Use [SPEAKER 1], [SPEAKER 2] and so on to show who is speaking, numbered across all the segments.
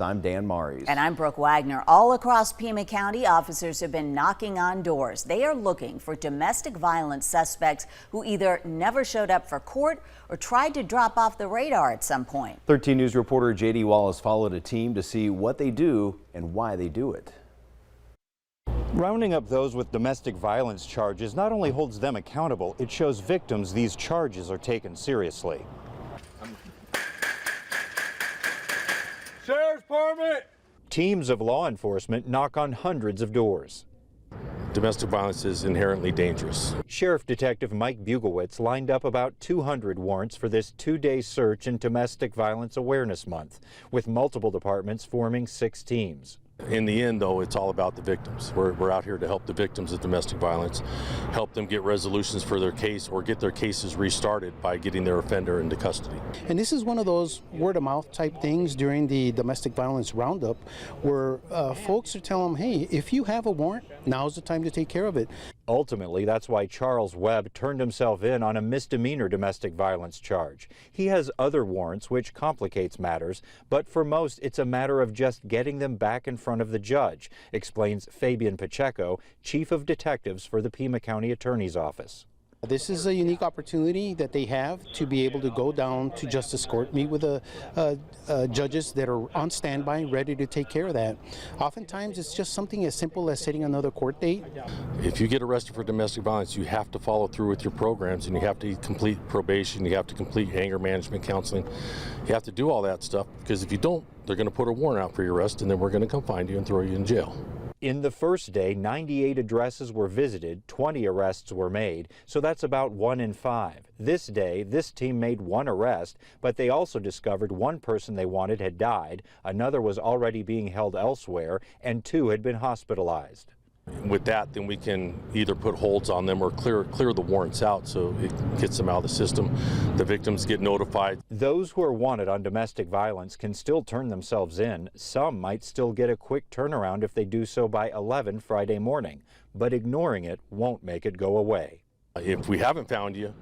[SPEAKER 1] I'm Dan Maries.
[SPEAKER 2] And I'm Brooke Wagner. All across Pima County, officers have been knocking on doors. They are looking for domestic violence suspects who either never showed up for court or tried to drop off the radar at some point.
[SPEAKER 1] 13 News reporter J.D. Wallace followed a team to see what they do and why they do it.
[SPEAKER 3] Rounding up those with domestic violence charges not only holds them accountable, it shows victims these charges are taken seriously.
[SPEAKER 4] Sheriff's Department!
[SPEAKER 3] Teams of law enforcement knock on hundreds of doors.
[SPEAKER 4] Domestic violence is inherently dangerous.
[SPEAKER 3] Sheriff Detective Mike Buglewitz lined up about 200 warrants for this two-day search in Domestic Violence Awareness Month, with multiple departments forming 6 teams.
[SPEAKER 4] In the end, though, it's all about the victims. We're out here to help the victims of domestic violence, help them get resolutions for their case or get their cases restarted by getting their offender into custody.
[SPEAKER 5] And this is one of those word-of-mouth type things during the domestic violence roundup where folks are telling them, hey, if you have a warrant, now's the time to take care of it.
[SPEAKER 3] Ultimately, that's why Charles Webb turned himself in on a misdemeanor domestic violence charge. He has other warrants, which complicates matters, but for most, it's a matter of just getting them back in front of the judge, explains Fabian Pacheco, Chief of Detectives for the Pima County Attorney's Office.
[SPEAKER 5] This is a unique opportunity that they have to be able to go down to Justice Court, meet with judges that are on standby, ready to take care of that. Oftentimes, it's just something as simple as setting another court date.
[SPEAKER 4] If you get arrested for domestic violence, you have to follow through with your programs, and you have to complete probation, you have to complete anger management counseling. You have to do all that stuff, because if you don't, they're going to put a warrant out for your arrest, and then we're going to come find you and throw you in jail.
[SPEAKER 3] In the first day, 98 addresses were visited, 20 arrests were made, so that's about 1 in 5. This day, this team made 1 arrest, but they also discovered 1 person they wanted had died, another was already being held elsewhere, and 2 had been hospitalized.
[SPEAKER 4] With that, then we can either put holds on them or clear the warrants out so it gets them out of the system. The victims get notified.
[SPEAKER 3] Those who are wanted on domestic violence can still turn themselves in. Some might still get a quick turnaround if they do so by 11 Friday morning, but ignoring it won't make it go away.
[SPEAKER 4] If we haven't found you,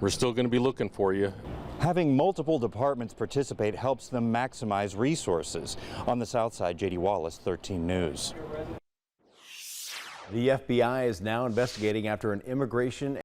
[SPEAKER 4] we're still going to be looking for you.
[SPEAKER 3] Having multiple departments participate helps them maximize resources. On the South Side, J.D. Wallace, 13 News.
[SPEAKER 1] The FBI is now investigating after an immigration